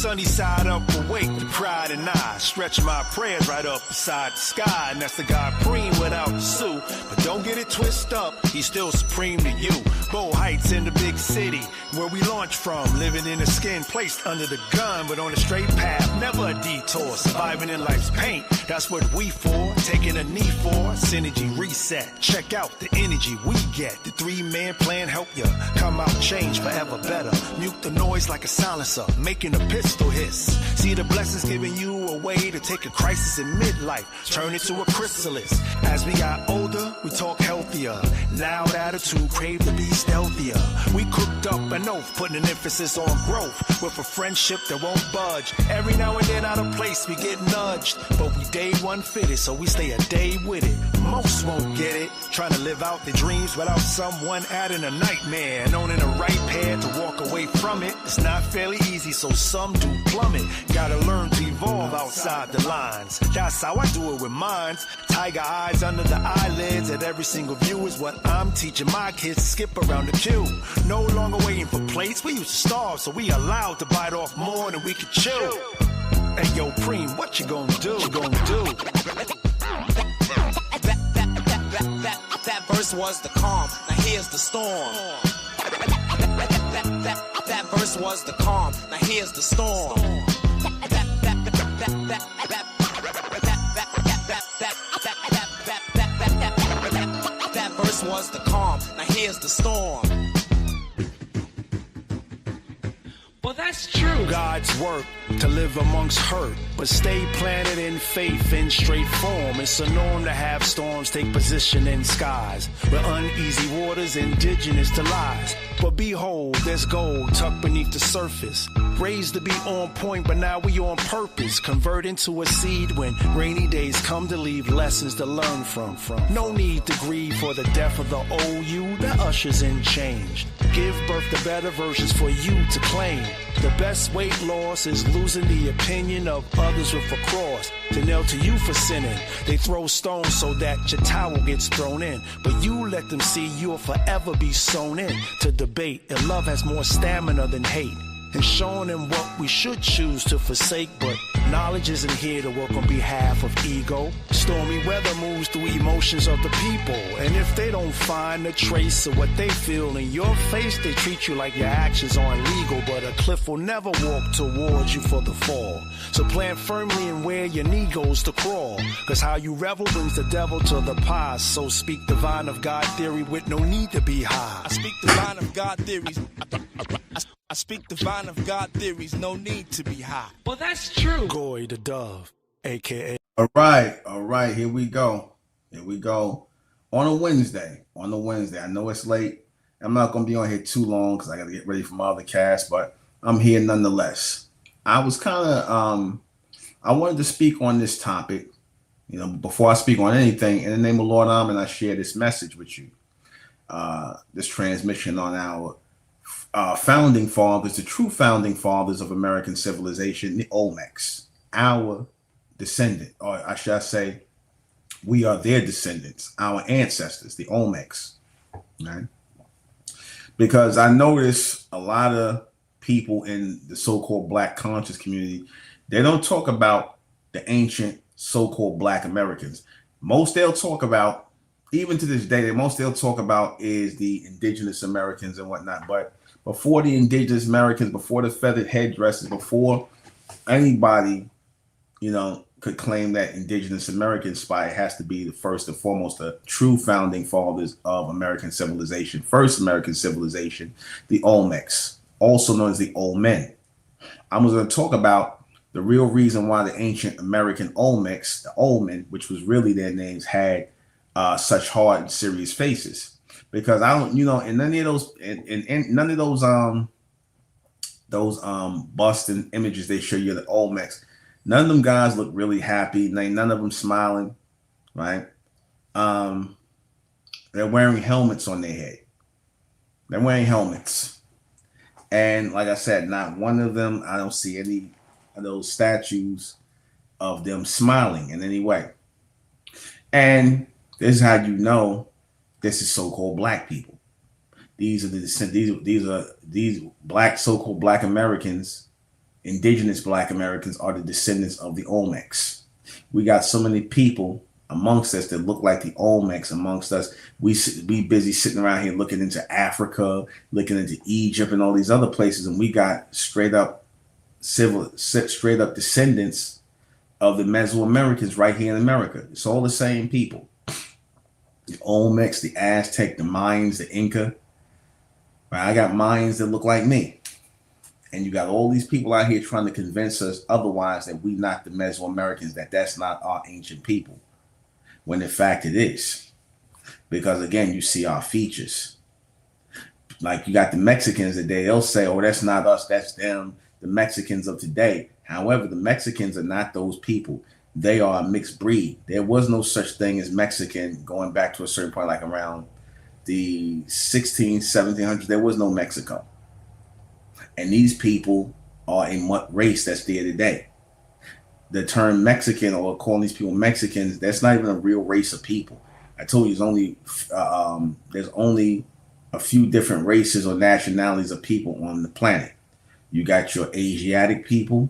Sunny side up, awake with pride and I stretch my prayers right up beside the sky, and that's the God Supreme without the Sue. But don't get it twisted up, he's still supreme to you. Bow Heights in the big city, where we launch from, living in a skin placed under the gun, but on a straight path, never a detour, surviving in life's paint. That's what we for, taking a knee for, synergy reset. Check out the energy we get, the 3-man plan help you come out change forever better. Mute the noise like a silencer, making a pistol hiss. See the blessings giving you a way to take a crisis in midlife, turn it to a chrysalis. As we got older, we talk healthier, loud attitude, crave to be stealthier. We cooked up an oath, putting an emphasis on growth, with a friendship that won't budge. Every now and then out of place we get nudged, but we day one fitted, so we stay a day with it. Most won't get it, trying to live out their dreams without someone adding a nightmare, and owning the right pair to walk away from it. It's not fairly easy, so some do plummet. Gotta learn to evolve outside the lines. That's how I do it with mines. Tiger eyes under the eyelids at every single view is what I'm teaching my kids to skip around the queue. No longer waiting for plates, we used to starve, so we allowed to bite off more than we could chew. Hey yo, Preem, what you gonna do? What you gonna do? That verse was the calm, now here's the storm. That verse was the calm, now here's the storm. That verse was the calm, now here's the storm. Well, that's true. God's work to live amongst hurt, but stay planted in faith in straight form. It's a norm to have storms take position in skies, where uneasy waters indigenous to lies. But behold, there's gold tucked beneath the surface, raised to be on point, but now we on purpose, convert into a seed when rainy days come to leave lessons to learn from. No need to grieve for the death of the old you that ushers in change. Give birth to better versions for you to claim. The best weight loss is losing the opinion of others with a cross to nail to you for sinning. They throw stones so that your towel gets thrown in, but you let them see you'll forever be sown in to debate. And love has more stamina than hate, and showing them what we should choose to forsake. But knowledge isn't here to work on behalf of ego. Stormy weather moves through emotions of the people, and if they don't find a trace of what they feel in your face, they treat you like your actions aren't legal. But a cliff will never walk towards you for the fall, so plant firmly in where your knee goes to crawl, cause how you revel brings the devil to the past. So speak divine of God theory with no need to be high. I speak divine of God theories. I speak divine of God theories, no need to be high. Well, that's true. Goy the Dove, a.k.a. All right, here we go. On a Wednesday. I know it's late. I'm not going to be on here too long because I got to get ready for my other cast, but I'm here nonetheless. I was kind of, I wanted to speak on this topic, before I speak on anything. In the name of Lord Olmen, I share this message with you. This transmission on our founding fathers, the true founding fathers of American civilization, the Olmecs, our descendant, or I should say, we are their descendants, our ancestors, the Olmecs, right? Because I notice a lot of people in the so-called Black conscious community, they don't talk about the ancient so-called Black Americans. Most they'll talk about, even to this day, most they'll talk about is the Indigenous Americans and whatnot. But before the Indigenous Americans, before the feathered headdresses, before anybody, could claim that Indigenous American spy, has to be the first and foremost the true founding fathers of American civilization, first American civilization, the Olmecs, also known as the Olmen. I was going to talk about the real reason why the ancient American Olmecs, the Olmen, which was really their names, had such hard and serious faces. Because I don't, in none of those, in none of those busts and images they show you the Olmecs, none of them guys look really happy. None of them smiling, right? They're wearing helmets on their head. They're wearing helmets, and like I said, not one of them. I don't see any of those statues of them smiling in any way. And this is how you know this is so-called black people. These are these black so-called black Americans, indigenous black Americans are the descendants of the Olmecs. We got so many people amongst us that look like the Olmecs amongst us. We be busy sitting around here looking into Africa, looking into Egypt and all these other places, and we got straight up descendants of the Mesoamericans right here in America. It's all the same people. The Olmecs, the Aztec, the Mayans, the Inca. Right? I got Mayans that look like me. And you got all these people out here trying to convince us otherwise, that we not the Mesoamericans, that's not our ancient people. When in fact it is. Because again, you see our features. Like you got the Mexicans today, they'll say, oh, that's not us, that's them, the Mexicans of today. However, the Mexicans are not those people. They are a mixed breed. There was no such thing as Mexican going back to a certain point, like around the 1700s. There was no Mexico. And these people are a race that's there today. The term Mexican, or calling these people Mexicans, that's not even a real race of people. I told you there's only a few different races or nationalities of people on the planet. You got your Asiatic people,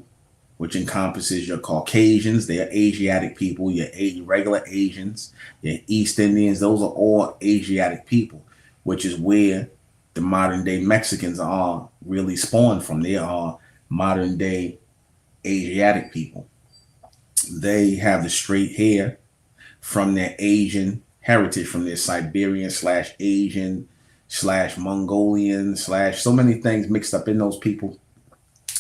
which encompasses your Caucasians. They are Asiatic people. Your regular Asians, your East Indians. Those are all Asiatic people, which is where the modern day Mexicans are really spawned from. They are modern day Asiatic people. They have the straight hair from their Asian heritage, from their Siberian / Asian / Mongolian / so many things mixed up in those people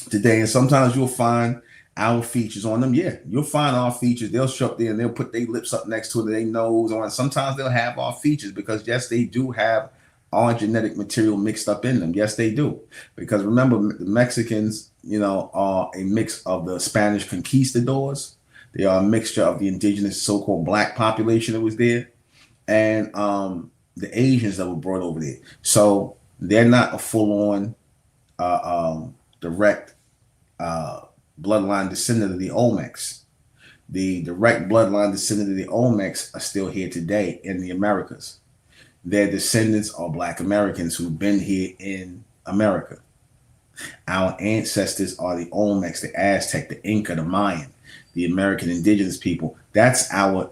today. And sometimes you'll find our features on them. Yeah, you'll find our features. They'll show up there and they'll put their lips up next to it, their nose on. Sometimes they'll have our features because yes, they do have our genetic material mixed up in them. Yes, they do. Because remember, the Mexicans, are a mix of the Spanish conquistadors. They are a mixture of the indigenous so-called black population that was there, and the Asians that were brought over there. So they're not a full-on direct bloodline descendant of the Olmecs. The direct bloodline descendant of the Olmecs are still here today in the Americas. Their descendants are Black Americans who've been here in America. Our ancestors are the Olmecs, the Aztec, the Inca, the Mayan, the American indigenous people. That's our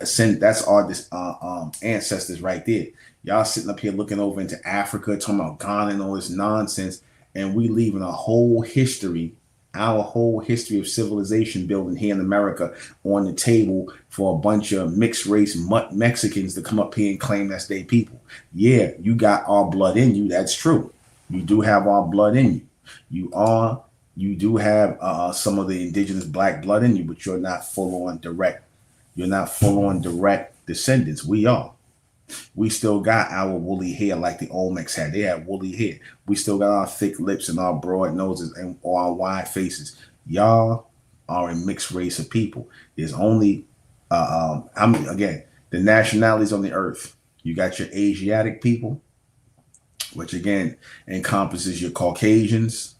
ancestors right there. Y'all sitting up here looking over into Africa, talking about Ghana and all this nonsense, and we leaving our whole history of civilization building here in America on the table for a bunch of mixed race Mexicans to come up here and claim that's their people. Yeah, you got our blood in you. That's true. You do have our blood in you. You do have some of the indigenous black blood in you, but you're not full on direct. You're not full on direct descendants. We are. We still got our woolly hair like the Olmecs had. They had woolly hair. We still got our thick lips and our broad noses and our wide faces. Y'all are a mixed race of people. There's only, the nationalities on the earth. You got your Asiatic people, which again encompasses your Caucasians,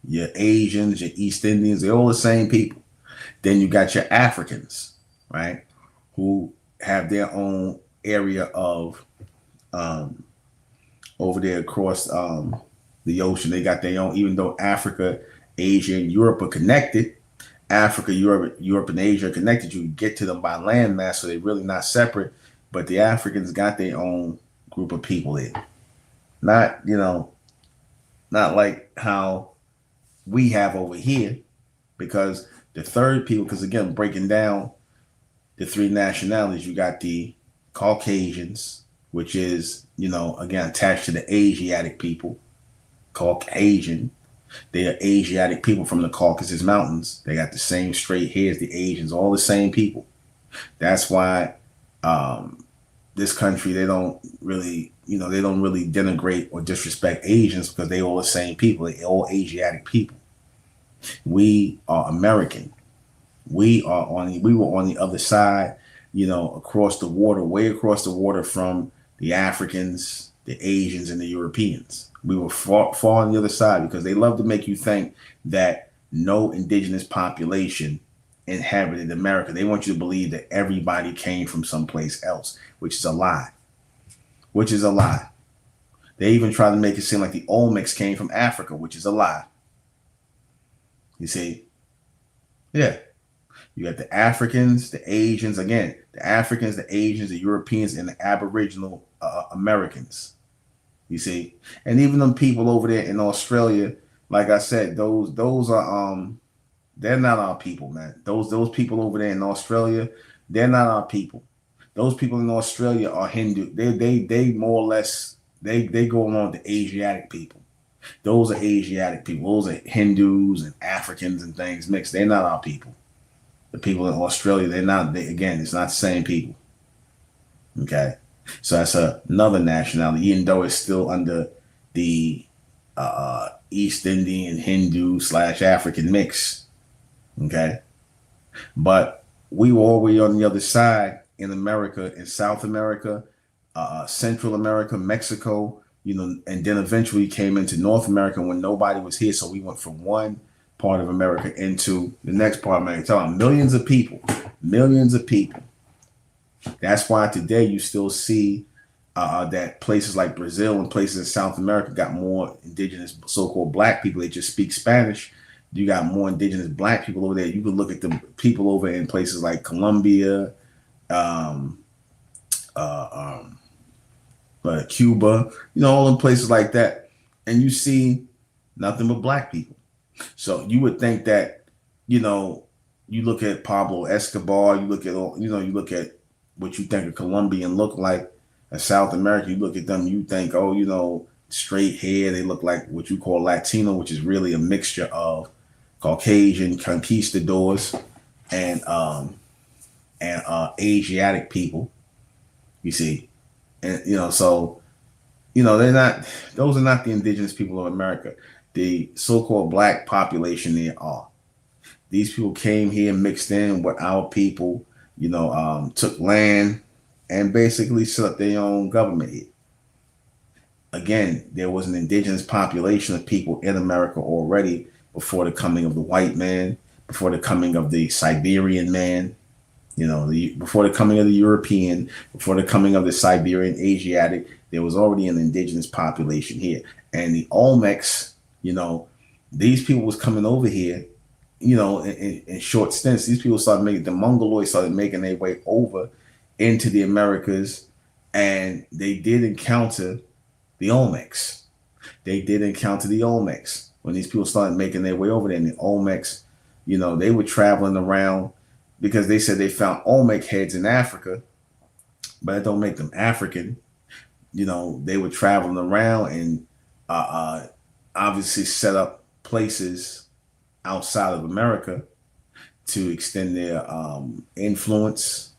your Asians, your East Indians. They're all the same people. Then you got your Africans, right, who have their own area of over there across the ocean. They got their own, even though Africa, Asia, and Europe are connected. Africa, Europe, and Asia are connected. You can get to them by landmass, so they're really not separate. But the Africans got their own group of people there. Not like how we have over here, because the third people, because again, breaking down the three nationalities, you got the Caucasians, which is, again, attached to the Asiatic people. Caucasian. They are Asiatic people from the Caucasus Mountains. They got the same straight hair as the Asians, all the same people. That's why this country, they don't really denigrate or disrespect Asians, because they all the same people. They all Asiatic people. We are American. We were on the other side, across the water, way across the water from the Africans, the Asians, and the Europeans. We were far on the other side, because they love to make you think that no indigenous population inhabited America. They want you to believe that everybody came from someplace else, which is a lie. Which is a lie. They even try to make it seem like the Olmecs came from Africa, which is a lie. You see? Yeah. You got the Africans, the Asians, again, the Africans, the Asians, the Europeans, and the Aboriginal Americans. You see? And even them people over there in Australia, like I said, those are they're not our people, man. Those people over there in Australia, they're not our people. Those people in Australia are Hindu. They more or less they go along with the Asiatic people. Those are Asiatic people. Those are Hindus and Africans and things mixed. They're not our people. The people in Australia, they're not. Again, it's not the same people. Okay, so that's another nationality, even though it's still under the East Indian Hindu / African mix. Okay, but we were already on the other side in America, in South America, Central America, Mexico, and then eventually came into North America when nobody was here. So we went from one part of America into the next part of America. Talking about millions of people. That's why today you still see that places like Brazil and places in South America got more indigenous so-called black people. They just speak Spanish. You got more indigenous black people over there. You can look at the people over in places like Colombia, Cuba, all in places like that. And you see nothing but black people. So you would think that, you look at Pablo Escobar, you look at what you think a Colombian look like, a South America, you look at them, you think, straight hair, they look like what you call Latino, which is really a mixture of Caucasian conquistadors and Asiatic people, you see. And, they're not, those are not the indigenous people of America. The so-called black population there are. These people came here, mixed in with our people, took land and basically set up their own government here. Again, there was an indigenous population of people in America already before the coming of the white man, before the coming of the Siberian man, before the coming of the European, before the coming of the Siberian Asiatic, there was already an indigenous population here. And the Olmecs, these people was coming over here, in short stints. These people the Mongoloids started making their way over into the Americas, and they did encounter the Olmecs. When these people started making their way over there, and the Olmecs, they were traveling around because they said they found Olmec heads in Africa, but that don't make them African. They were traveling around and obviously set up places outside of America to extend their influence.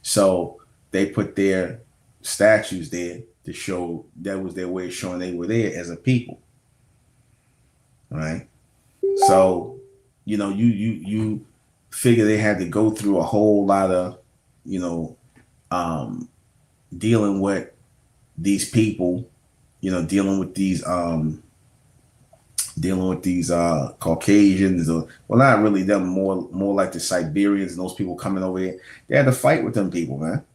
So they put their statues there to show that was their way of showing they were there as a people. All right. So, you figure they had to go through a whole lot of, dealing with these people, dealing with these Caucasians, or well, not really them, more like the Siberians and those people coming over here. They had to fight with them people, man.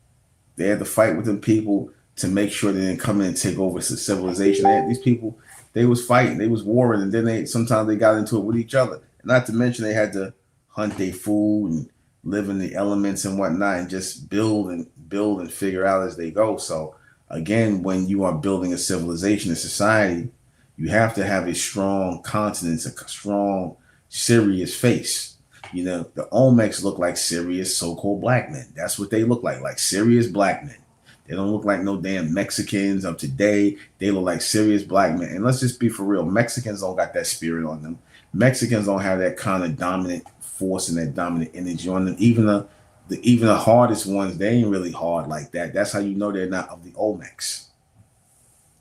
They had to fight with them people to make sure they didn't come in and take over civilization. These people, they was fighting, they was warring, and then sometimes they got into it with each other. Not to mention they had to hunt their food and live in the elements and whatnot, and just build and figure out as they go. So again, when you are building a civilization, a society, you have to have a strong countenance, a strong, serious face. The Olmecs look like serious so-called black men. That's what they look like serious black men. They don't look like no damn Mexicans of today. They look like serious black men. And let's just be for real. Mexicans don't got that spirit on them. Mexicans don't have that kind of dominant force and that dominant energy on them. Even the hardest ones, they ain't really hard like that. That's how you know they're not of the Olmecs.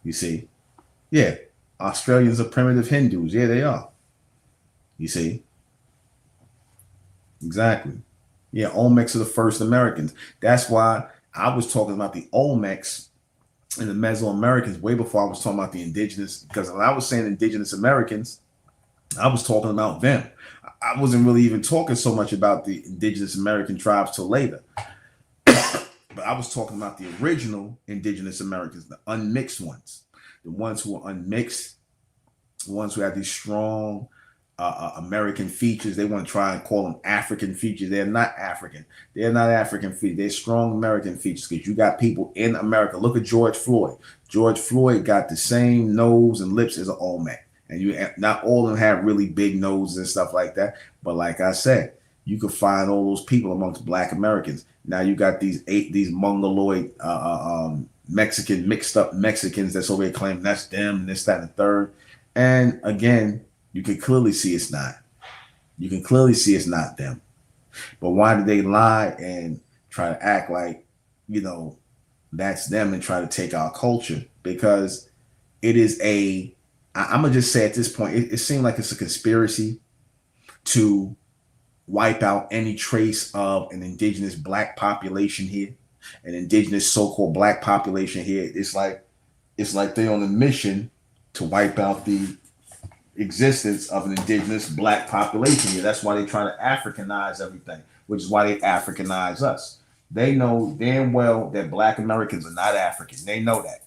You see? Yeah. Australians are primitive Hindus. Yeah, they are. You see? Exactly. Yeah, Olmecs are the first Americans. That's why I was talking about the Olmecs and the Mesoamericans way before I was talking about the indigenous, because when I was saying indigenous Americans, I was talking about them. I wasn't really even talking so much about the Indigenous American tribes till later. But I was talking about the original Indigenous Americans, the unmixed ones, the ones who were unmixed, the ones who had these strong American features. They want to try and call them African features. They're not African. They're not African features. They're strong American features because you got people in America. Look at George Floyd. George Floyd got the same nose and lips as an Olmec. And you not all of them have really big noses and stuff like that. But like I said, you could find all those people amongst Black Americans. Now you got these mongoloid Mexican mixed up Mexicans that's over here claiming that's them and this, that, and the third. And again, you can clearly see it's not. You can clearly see it's not them. But why did they lie and try to act like, you know, that's them and try to take our culture? Because it is I'm going to just say at this point, it seems like it's a conspiracy to wipe out any trace of an indigenous Black population here, an indigenous so-called Black population here. It's like they're on a mission to wipe out the existence of an indigenous Black population here. That's why they try to Africanize everything, which is why they Africanize us. They know damn well that Black Americans are not African. They know that.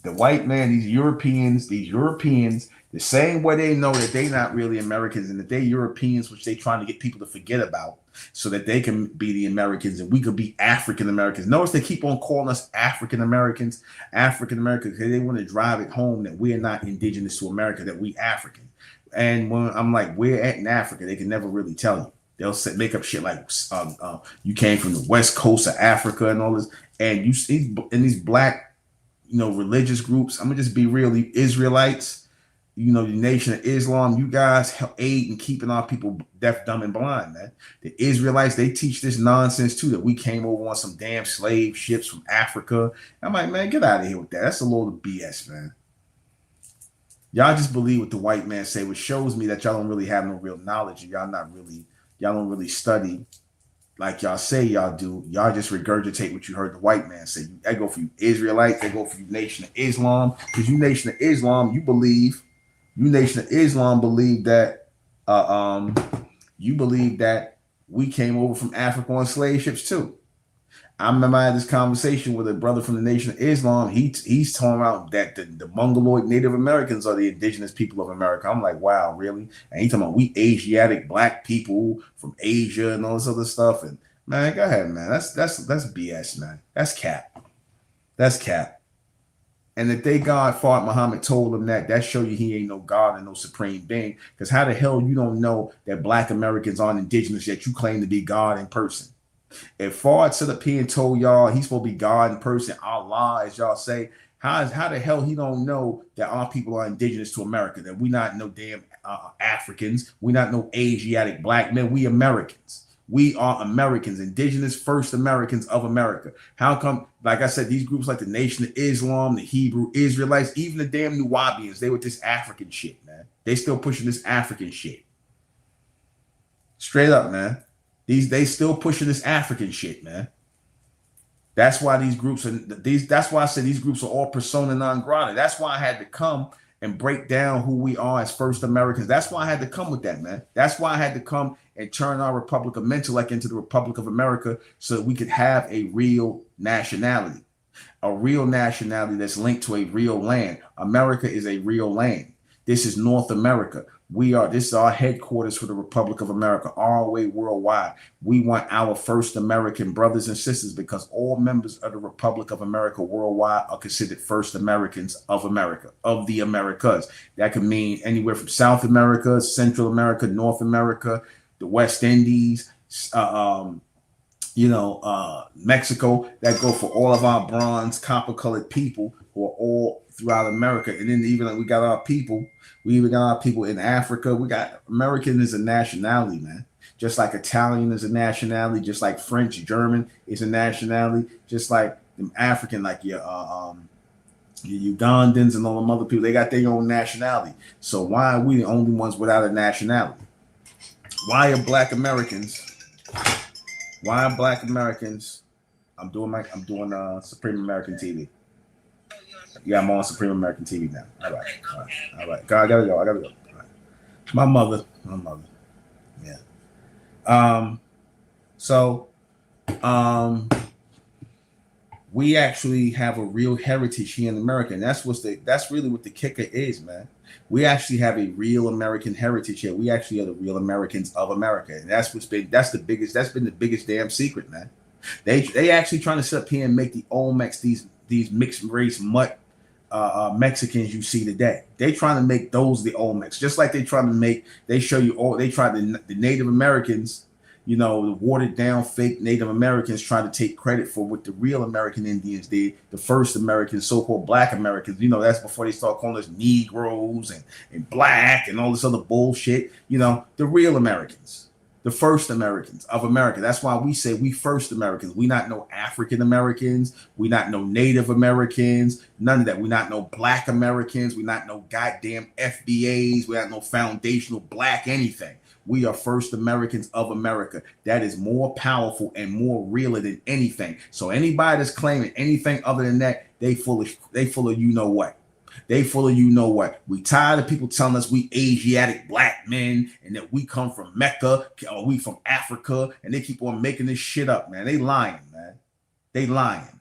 The white man, these Europeans, the same way they know that they're not really Americans and that they're Europeans, which they're trying to get people to forget about so that they can be the Americans and we could be African Americans. Notice they keep on calling us African Americans because they want to drive it home that we're not indigenous to America, that we African. And when I'm like, where at in Africa, they can never really tell you. They'll make up shit like you came from the west coast of Africa and all this. And you see in these Black, you know, religious groups, I'm gonna just be real, the Israelites, you know, the Nation of Islam, you guys aid in keeping our people deaf, dumb, and blind, man. The Israelites, they teach this nonsense too, that we came over on some damn slave ships from Africa. I'm like, man, get out of here with that. That's a load of BS, man. Y'all just believe what the white man say, which shows me that y'all don't really have no real knowledge. Y'all don't really study like y'all say y'all do. Y'all just regurgitate what you heard the white man say. I go for you Israelites, they go for you Nation of Islam, because you Nation of Islam, you Nation of Islam believe that you believe that we came over from Africa on slave ships too. I remember I had this conversation with a brother from the Nation of Islam. He's talking about that the Mongoloid Native Americans are the indigenous people of America. I'm like, wow, really? And he's talking about we Asiatic Black people from Asia and all this other stuff. And man, go ahead, man. That's BS, man. That's cap. That's cap. And if they God fought Muhammad told them that show you he ain't no God and no supreme being. Because how the hell you don't know that Black Americans aren't indigenous yet you claim to be God in person? If Fard stood up here and told y'all he's supposed to be God in person, Allah, as y'all say, how the hell he don't know that our people are indigenous to America, that we not no damn Africans, we not no Asiatic Black men, we Americans. We are Americans, indigenous first Americans of America. How come, like I said, these groups like the Nation of Islam, the Hebrew Israelites, even the damn Nuwabians, they with this African shit, man. They still pushing this African shit. Straight up, man. They still pushing this African shit, man. That's why these groups that's why I said these groups are all persona non grata. That's why I had to come and break down who we are as first Americans. That's why I had to come with that, man. That's why I had to come and turn our Republic of Mentellect into the Republic of America so that we could have a real nationality that's linked to a real land. America is a real land. This is North America. This is our headquarters for the Republic of America, our way worldwide. We want our first American brothers and sisters because all members of the Republic of America worldwide are considered first Americans of America, of the Americas. That could mean anywhere from South America, Central America, North America, the West Indies, Mexico. That go for all of our bronze, copper-colored people who are all throughout America. And then even we got our people. We even got our people in Africa. We got American is a nationality, man. Just like Italian is a nationality, just like French, German is a nationality, just like them African, like your Ugandans and all them other people, they got their own nationality. So why are we the only ones without a nationality? Why are Black Americans? I'm doing Supreme American TV. Yeah, I'm on Supreme American TV now. All right. I gotta go. All right. My mother. Yeah. So we actually have a real heritage here in America, and that's really what the kicker is, man. We actually have a real American heritage here. We actually are the real Americans of America, and that's been the biggest damn secret, man. They actually trying to sit up here and make the Olmecs, these mixed race mutt Mexicans you see today. They trying to make those the Olmecs, just like they show you all. They try the Native Americans. You know, the watered down fake Native Americans trying to take credit for what the real American Indians did, the first Americans, so-called Black Americans. You know, that's before they start calling us Negroes and Black and all this other bullshit. You know, the real Americans, the first Americans of America. That's why we say we first Americans. We not no African Americans. We not no Native Americans. None of that. We not no Black Americans. We not no goddamn FBAs. We not no foundational Black anything. We are first Americans of America. That is more powerful and more realer than anything. So anybody that's claiming anything other than that, they full of you know what. They full of you know what. We tired of people telling us we Asiatic Black men and that we come from Mecca or we from Africa, and they keep on making this shit up, man. They lying, man. They lying.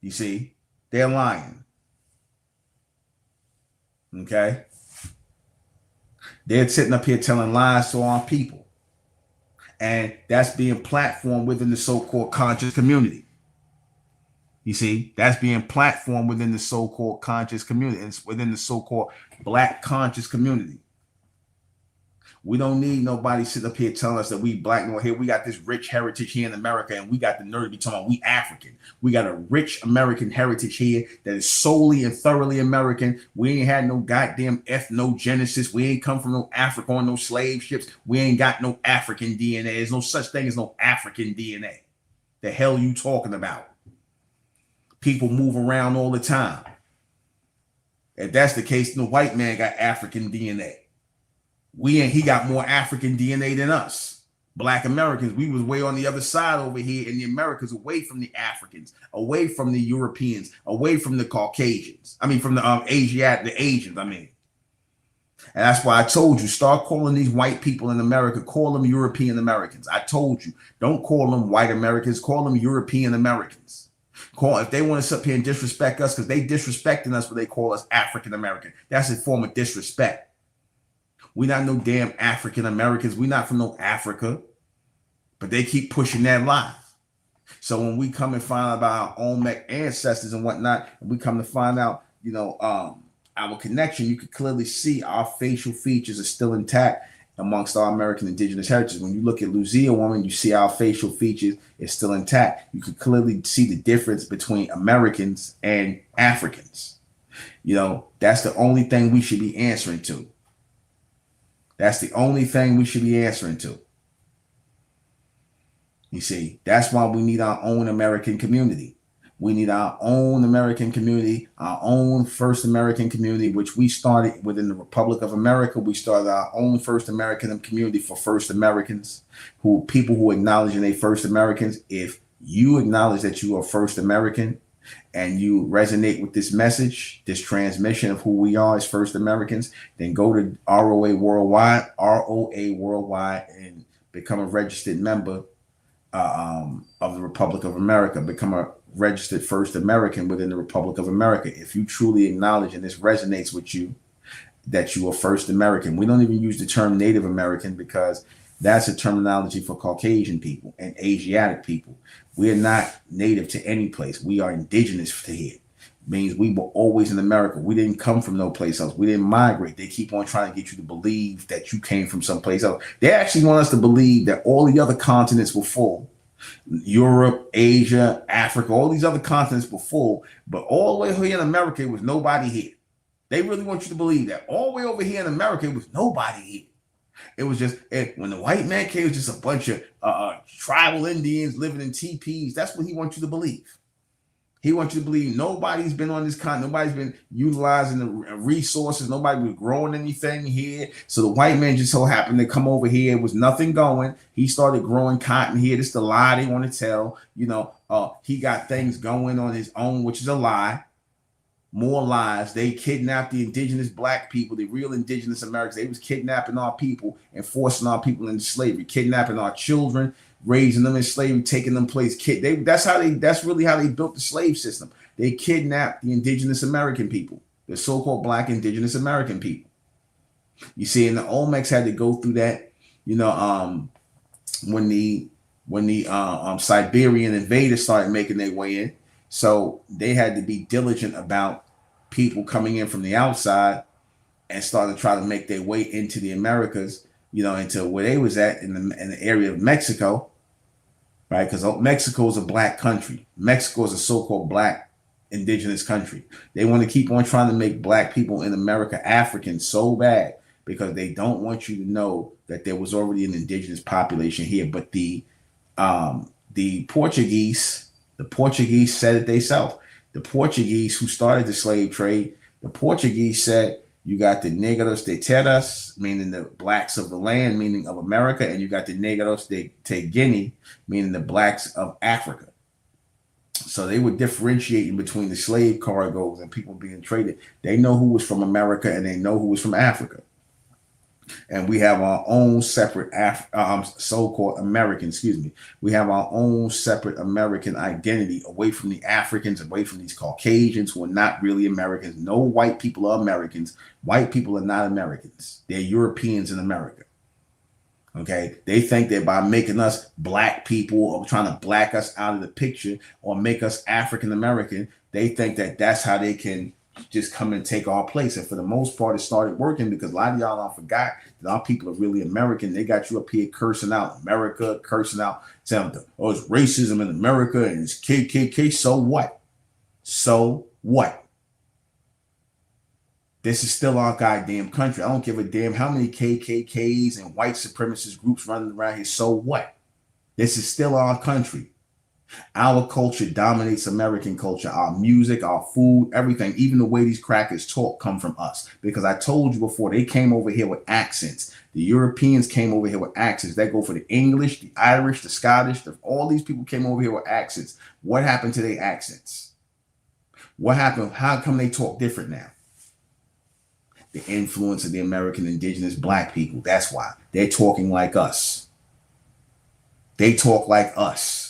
You see? They're lying. Okay? They're sitting up here telling lies to our people. And that's being platformed within the so-called conscious community. You see, that's being platformed within the so-called conscious community. It's within the so-called Black conscious community. We don't need nobody sitting up here telling us that we Black. No, here we got this rich heritage here in America, and we got the nerve to be talking about we African. We got a rich American heritage here that is solely and thoroughly American. We ain't had no goddamn ethnogenesis. We ain't come from no Africa on no slave ships. We ain't got no African DNA. There's no such thing as no African DNA. The hell you talking about? People move around all the time. If that's the case, the white man got African DNA. He got more African DNA than us. Black Americans, we was way on the other side over here in the Americas, away from the Africans, away from the Europeans, away from the Caucasians. I mean, from the Asians, I mean. And that's why I told you, start calling these white people in America, call them European Americans. I told you, don't call them white Americans, call them European Americans. If they want to sit up here and disrespect us, because they disrespecting us, but they call us African American. That's a form of disrespect. We not no damn African Americans. We not from no Africa, but they keep pushing that lie. So when we come and find out about our Olmec ancestors and whatnot, and we come to find out, you know, our connection, you can clearly see our facial features are still intact amongst our American indigenous heritage. When you look at Lucia woman, you see our facial features is still intact. You can clearly see the difference between Americans and Africans. You know, that's the only thing we should be answering to. That's the only thing we should be answering to. You see, that's why we need our own American community. We need our own American community, our own first American community, which we started within the Republic of America. We started our own first American community for first Americans, people who acknowledge they first Americans. If you acknowledge that you are first American, and you resonate with this message, this transmission of who we are as first Americans, then go to ROA Worldwide, and become a registered member of the Republic of America. Become a registered first American within the Republic of America. If you truly acknowledge and this resonates with you, that you are first American. We don't even use the term Native American because that's a terminology for Caucasian people and Asiatic people. We are not native to any place. We are indigenous to here. Means we were always in America. We didn't come from no place else. We didn't migrate. They keep on trying to get you to believe that you came from someplace else. They actually want us to believe that all the other continents were full. Europe, Asia, Africa, all these other continents were full. But all the way here in America, it was nobody here. They really want you to believe that. All the way over here in America, it was nobody here. It was just, when the white man came, it was just a bunch of tribal Indians living in teepees. That's what he wants you to believe. He wants you to believe nobody's been on this continent. Nobody's been utilizing the resources. Nobody was growing anything here. So the white man just so happened to come over here. It was nothing going. He started growing cotton here. This is the lie they want to tell. You know, he got things going on his own, which is a lie. more lives. They kidnapped the indigenous black people, the real indigenous Americans. They was kidnapping our people and forcing our people into slavery, kidnapping our children, raising them in slavery, taking them place. That's really how they built the slave system. They kidnapped the indigenous American people, the so-called black indigenous American people. You see, and the Olmecs had to go through that, when the Siberian invaders started making their way in. So they had to be diligent about people coming in from the outside and start to try to make their way into the Americas, into where they was at in the area of Mexico, right? Because Mexico is a black country. Mexico is a so-called black indigenous country. They want to keep on trying to make black people in America African so bad because they don't want you to know that there was already an indigenous population here. But the Portuguese said it themselves. The Portuguese who started the slave trade, the Portuguese said, you got the negros de terras, meaning the blacks of the land, meaning of America, and you got the negros de Guinea, meaning the blacks of Africa. So they were differentiating between the slave cargoes and people being traded. They know who was from America and they know who was from Africa. And we have our own separate so-called American, we have our own separate American identity away from the Africans, away from these Caucasians who are not really Americans. No white people are Americans. White people are not Americans. They're Europeans in America. Okay. They think that by making us black people or trying to black us out of the picture or make us African American, they think that that's how they can just come and take our place. And for the most part, it started working because a lot of y'all forgot that our people are really American. They got you up here cursing out America, cursing out, telling them, oh, it's racism in America and it's KKK. So what? So what? This is still our goddamn country. I don't give a damn how many KKKs and white supremacist groups running around here. So what? This is still our country. Our culture dominates American culture. Our music, our food, everything, even the way these crackers talk come from us. Because I told you before, they came over here with accents. The Europeans came over here with accents. They go for the English, the Irish, the Scottish. All these people came over here with accents. What happened to their accents? What happened? How come they talk different now? The influence of the American indigenous black people. That's why. They're talking like us. They talk like us.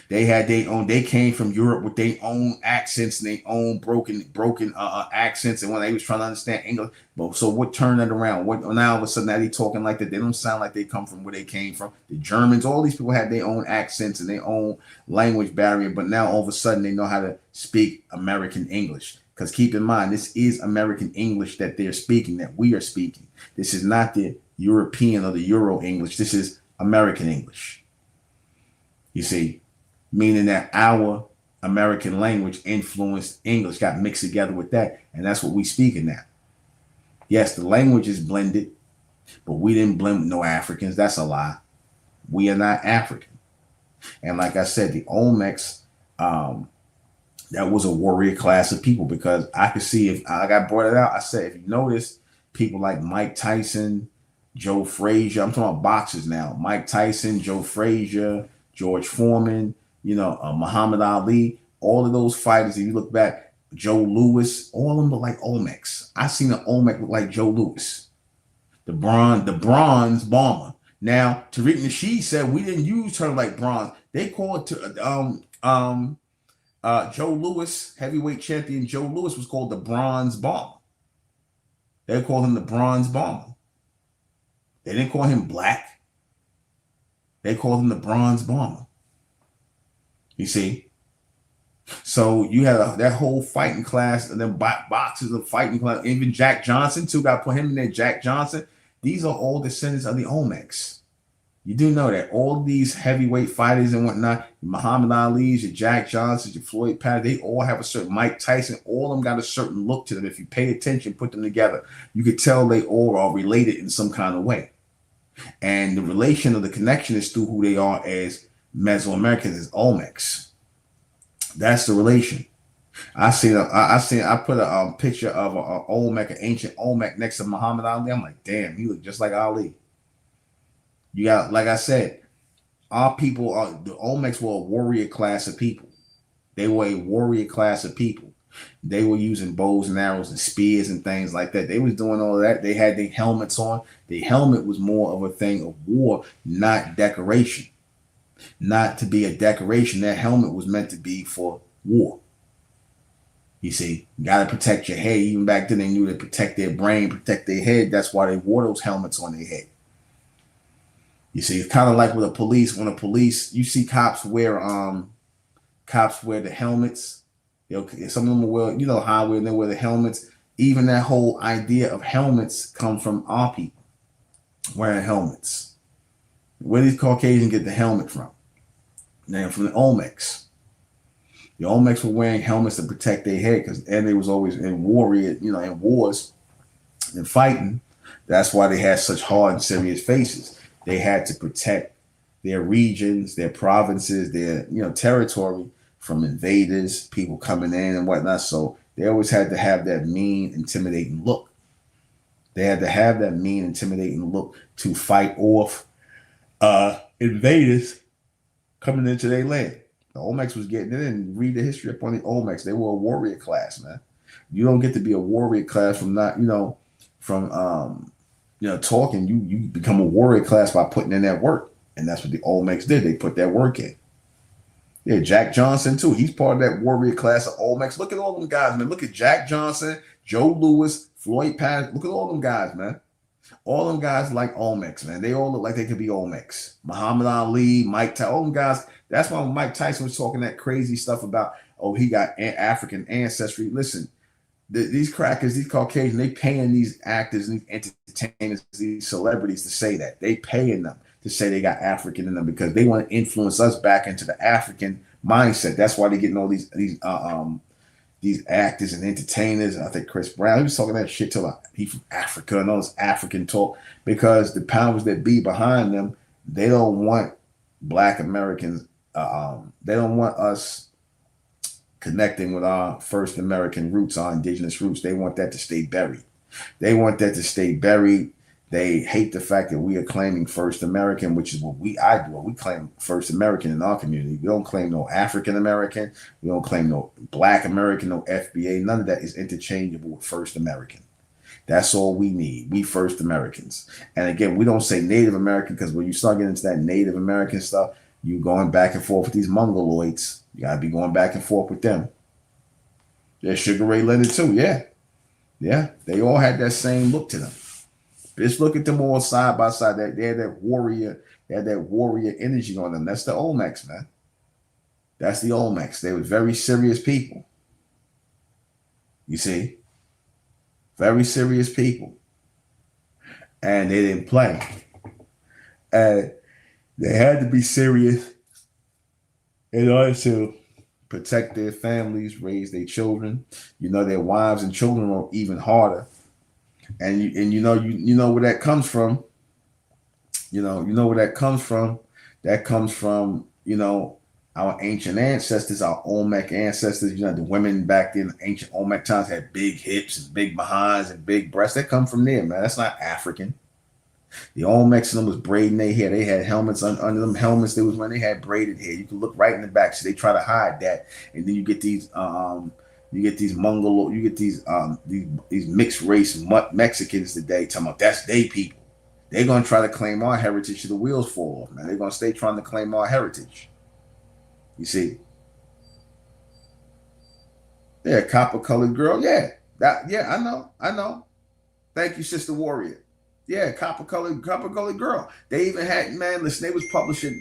They had their own. They came from Europe with their own accents and their own broken accents. And when they was trying to understand English, but so what turned it around? What now all of a sudden now they talking like that? They don't sound like they come from where they came from. The Germans, all these people had their own accents and their own language barrier. But now all of a sudden they know how to speak American English. Because keep in mind, this is American English that they're speaking, that we are speaking. This is not the European or the Euro English. This is American English. You see. Meaning that our American language influenced English, got mixed together with that. And that's what we speaking now. Yes, the language is blended, but we didn't blend with no Africans. That's a lie. We are not African. And like I said, the Olmecs, that was a warrior class of people because I could see if I got brought it out. I said, if you notice, people like Mike Tyson, Joe Frazier, I'm talking about boxers now. Mike Tyson, Joe Frazier, George Foreman, Muhammad Ali, all of those fighters, if you look back, Joe Louis, all of them look like Olmecs. I seen an Olmec look like Joe Louis, the bronze bomber. Now, Tariq Nasheed said we didn't use her like bronze. They called Joe Louis, heavyweight champion Joe Louis was called the bronze bomber. They called him the bronze bomber. They didn't call him black. They called him the bronze bomber. You see, so you had that whole fighting class, and then boxers of fighting class. Even Jack Johnson too. Got to put him in there. Jack Johnson. These are all descendants of the Olmecs. You do know that all these heavyweight fighters and whatnot, Muhammad Ali's, your Jack Johnsons, your Floyd Patterson, they all have a certain Mike Tyson. All of them got a certain look to them. If you pay attention, put them together, you could tell they all are related in some kind of way. And the relation of the connection is through who they are as Mesoamericans, as Olmecs. That's the relation. I put a picture of an Olmec, an ancient Olmec next to Muhammad Ali. I'm like, damn, he look just like Ali. You got, like I said, our people the Olmecs were a warrior class of people. They were a warrior class of people. They were using bows and arrows and spears and things like that. They was doing all of that. They had their helmets on. The helmet was more of a thing of war, not decoration. Not to be a decoration. That helmet was meant to be for war. You see, you got to protect your head. Even back then, they knew to protect their brain, protect their head. That's why they wore those helmets on their head. You see, it's kind of like with the police. When the police, you see cops wear the helmets. Some of them will wear, how they wear the helmets. Even that whole idea of helmets come from our people wearing helmets. Where these Caucasians get the helmet from? Now, from the Olmecs. The Olmecs were wearing helmets to protect their head and they was always in in wars and fighting. That's why they had such hard and serious faces. They had to protect their regions, their provinces, their territory from invaders, people coming in and whatnot. So they always had to have that mean, intimidating look. They had to have that mean, intimidating look to fight off invaders coming into their land. The Olmecs was getting it in. Read the history up on the Olmecs. They were a warrior class, man. You don't get to be a warrior class from not, talking. You become a warrior class by putting in that work. And that's what the Olmecs did. They put that work in. Yeah, Jack Johnson, too. He's part of that warrior class of Olmecs. Look at all them guys, man. Look at Jack Johnson, Joe Louis, Floyd Patterson. Look at all them guys, man. All them guys like Olmecs, man. They all look like they could be Olmecs. Muhammad Ali, Mike Tyson, all them guys. That's why when Mike Tyson was talking that crazy stuff about, he got African ancestry. Listen, these crackers, these Caucasians, they paying these actors and these entertainers, these celebrities to say that. They paying them to say they got African in them because they want to influence us back into the African mindset. That's why they're getting all these actors and entertainers. I think Chris Brown, he was talking that shit to he from Africa and all this African talk because the powers that be behind them, they don't want Black Americans. They don't want us connecting with our first American roots, our indigenous roots. They want that to stay buried. They hate the fact that we are claiming first American, which is what I do. We claim first American in our community. We don't claim no African American. We don't claim no Black American, no FBA. None of that is interchangeable with first American. That's all we need. We first Americans. And again, we don't say Native American because when you start getting into that Native American stuff, you going back and forth with these Mongoloids. You got to be going back and forth with them. There's Sugar Ray Leonard too. Yeah. Yeah. They all had that same look to them. Just look at them all side by side. They had that warrior energy on them. That's the Olmecs, man. That's the Olmecs. They were very serious people. You see? Very serious people. And they didn't play. And they had to be serious in order to protect their families, raise their children. Their wives and children were even harder. And you know where that comes from. You know where that comes from. That comes from, our ancient ancestors, our Olmec ancestors. The women back in ancient Olmec times had big hips and big behinds and big breasts. That come from there, man. That's not African. The Olmecs and them was braiding their hair. They had helmets under them helmets. There was when they had braided hair. You could look right in the back. So they try to hide that, and then you get these these mixed race Mexicans today talking about that's they people. They're gonna try to claim our heritage till the wheels fall off, man. They're gonna stay trying to claim our heritage. You see? Yeah, copper colored girl. Yeah, I know. Thank you, Sister Warrior. Yeah, copper colored girl. They even had, man, listen, they was publishing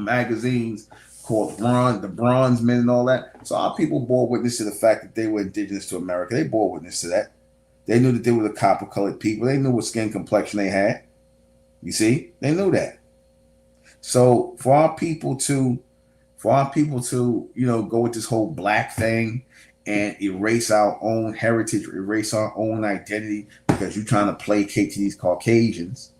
magazines called The Bronze Men and all that. So our people bore witness to the fact that they were indigenous to America. They bore witness to that. They knew that they were the copper colored people. They knew what skin complexion they had. You see? They knew that. So for our people to, go with this whole black thing and erase our own heritage, erase our own identity because you're trying to placate to these Caucasians.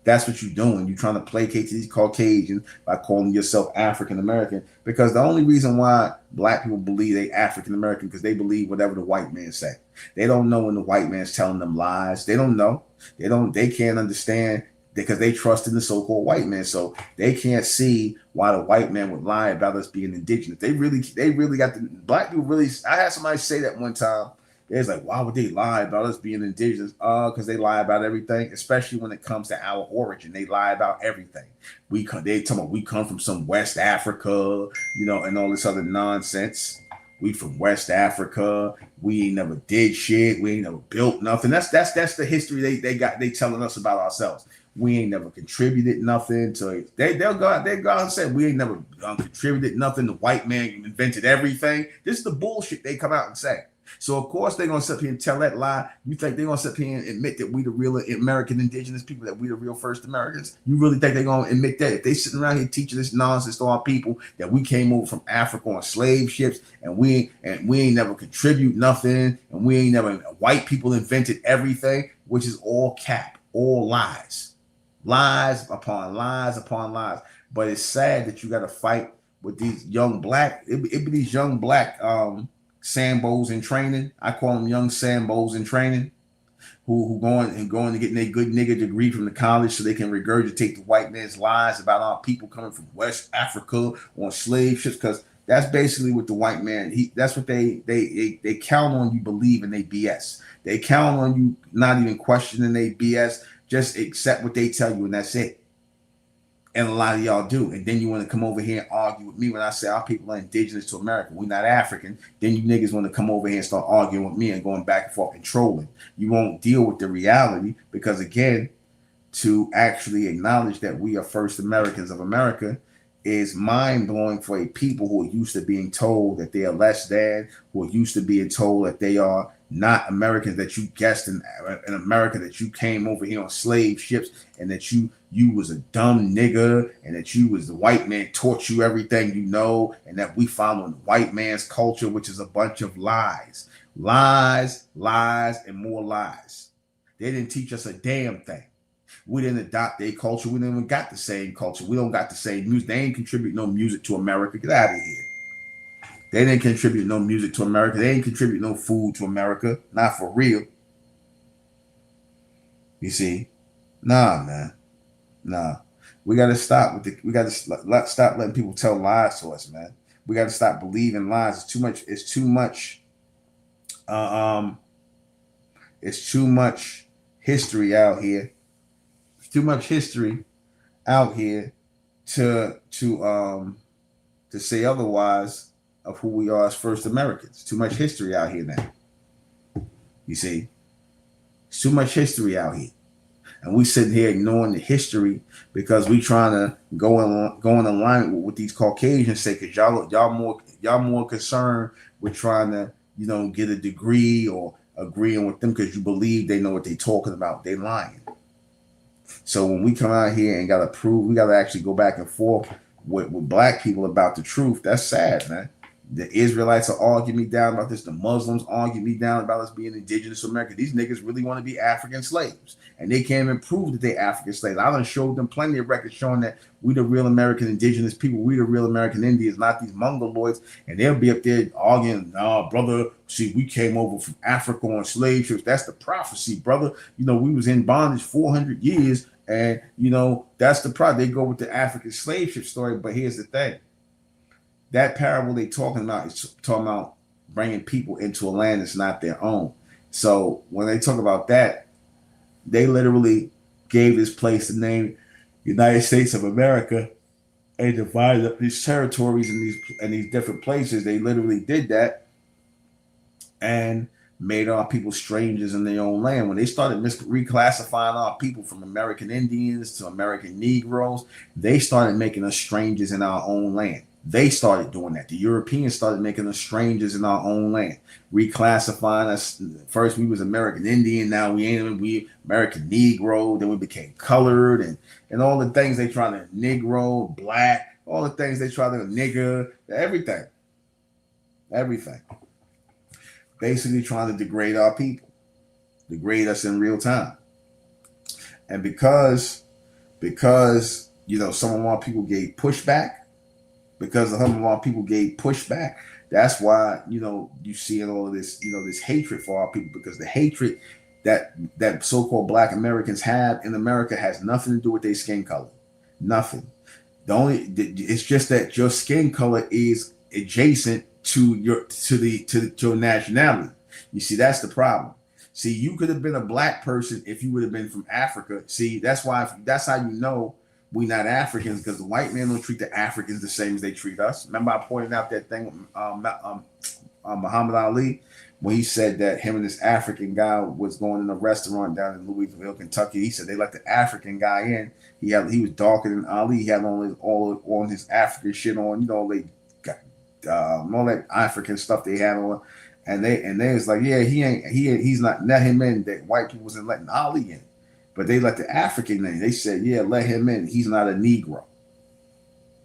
That's what you're doing. You're trying to placate to these Caucasians by calling yourself African American, because the only reason why black people believe they African American because they believe whatever the white man say. They don't know when the white man's telling them lies. They don't know. They can't understand because they trust in the so-called white man. So they can't see why the white man would lie about us being indigenous. They really got the black people really. I had somebody say that one time. They was like, why would they lie about us being indigenous? Because they lie about everything, especially when it comes to our origin. They lie about everything. They talk about we come from some West Africa, and all this other nonsense. We from West Africa. We ain't never did shit. We ain't never built nothing. That's the history they telling us about ourselves. We ain't never contributed nothing to. They'll go out and say we ain't never contributed nothing. The white man invented everything. This is the bullshit they come out and say. So of course they're gonna sit here and tell that lie. You think they're gonna sit here and admit that we the real American indigenous people, that we the real first Americans? You really think they're gonna admit that? If they sitting around here teaching this nonsense to our people that we came over from Africa on slave ships and we ain't never contribute nothing, and we ain't never, white people invented everything, which is all cap, all lies. Lies upon lies upon lies. But it's sad that you gotta fight with these young black, it be these young black Sambos in training. I call them young Sambos in training, who going to get their good nigga degree from the college so they can regurgitate the white man's lies about our people coming from West Africa on slave ships, because that's basically what the white man, that's what they count on you believing they BS. They count on you not even questioning they BS, just accept what they tell you and that's it. And a lot of y'all do. And then you want to come over here and argue with me when I say our people are indigenous to America. We're not African. Then you niggas want to come over here and start arguing with me and going back and forth and trolling. You won't deal with the reality because, again, to actually acknowledge that we are first Americans of America is mind-blowing for a people who are used to being told that they are less than, who are used to being told that they are not Americans, that you guessed in America, that you came over here on slave ships and that you was a dumb nigga and that you was the white man taught you everything you know, and that we following the white man's culture, which is a bunch of lies, and more lies. They didn't teach us a damn thing. We didn't adopt their culture. We didn't even got the same culture. We don't got the same music. They ain't contribute no music to America. Get out of here. They didn't contribute no music to America. They didn't contribute no food to America. Not for real. You see? Nah, man. Nah. We got to stop with we got to stop letting people tell lies to us, man. We got to stop believing lies. It's too much. It's too much history out here. There's too much history out here to say otherwise of who we are as first Americans. Too much history out here now. You see? It's too much history out here. And we sitting here ignoring the history because we trying to go in alignment with what these Caucasians say, because y'all more concerned with trying to, get a degree or agreeing with them because you believe they know what they're talking about. They lying. So when we come out here and gotta prove, we gotta actually go back and forth with black people about the truth. That's sad, man. The Israelites are arguing me down about this. The Muslims argue me down about us being indigenous to America. These niggas really want to be African slaves. And they can't even prove that they're African slaves. I done showed them plenty of records showing that we the real American indigenous people. We the real American Indians, not these mongoloids. And they'll be up there arguing, nah, brother, see, we came over from Africa on slave ships. That's the prophecy, brother. We was in bondage 400 years. And, that's the problem. They go with the African slave ship story. But here's the thing. That parable they talking about is talking about bringing people into a land that's not their own. So when they talk about that, they literally gave this place the name United States of America and divided up these territories in these different places. They literally did that and made our people strangers in their own land. When they started reclassifying our people from American Indians to American Negroes, they started making us strangers in our own land. They started doing that. The Europeans started making us strangers in our own land, reclassifying us. First, we was American Indian. Now we American Negro. Then we became colored and all the things they try to Negro, black, all the things they try to nigger, everything. Basically trying to degrade our people, degrade us in real time. And because some of our people gave pushback, because some of our people gave pushback, that's why, you see in all of this, this hatred for our people, because the hatred that so-called Black Americans have in America has nothing to do with their skin color. Nothing. It's just that your skin color is adjacent to your nationality. You see, that's the problem. See, you could have been a black person if you would have been from Africa. See, that's how you know we not Africans, because the white man don't treat the Africans the same as they treat us. Remember I pointed out that thing Muhammad Ali, when he said that him and this African guy was going in a restaurant down in Louisville, Kentucky. He said they let the African guy in. He was darker than Ali. He had all his African shit on. You know, they got all that African stuff they had on. And they was like, yeah, he's not let him in. That white people wasn't letting Ali in, but they let the African in. They said, yeah, let him in. He's not a Negro.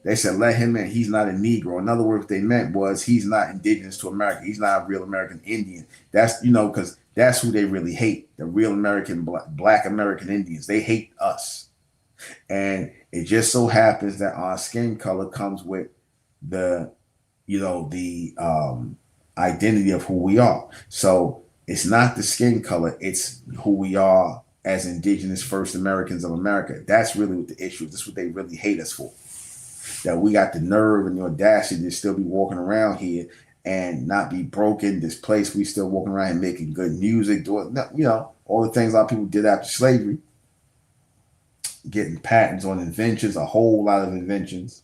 They said, let him in. He's not a Negro. In other words, what they meant was he's not indigenous to America. He's not a real American Indian. That's, because that's who they really hate. The real American Black American Indians. They hate us. And it just so happens that our skin color comes with the identity of who we are. So it's not the skin color, it's who we are as indigenous first Americans of America. That's really what the issue is. That's what they really hate us for. That we got the nerve and the audacity to still be walking around here and not be broken. This place we still walking around and making good music, doing all the things a lot of people did after slavery, getting patents on inventions, a whole lot of inventions.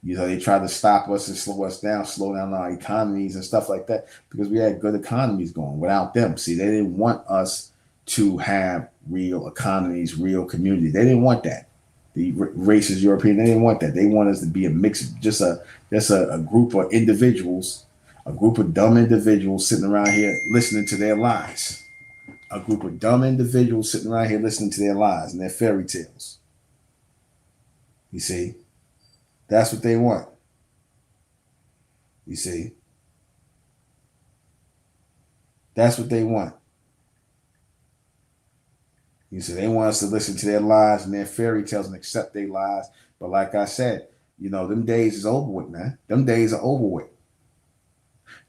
They tried to stop us and slow us down, slow down our economies and stuff like that, because we had good economies going without them. See, they didn't want us to have real economies, real community. They didn't want that. The racist European, they didn't want that. They want us to be a mix, just a group of individuals, a group of dumb individuals sitting around here listening to their lies. A group of dumb individuals sitting around here listening to their lies and their fairy tales. You see? That's what they want. You see? That's what they want. You see, they want us to listen to their lies and their fairy tales and accept their lies. But like I said, them days is over with, man. Them days are over with.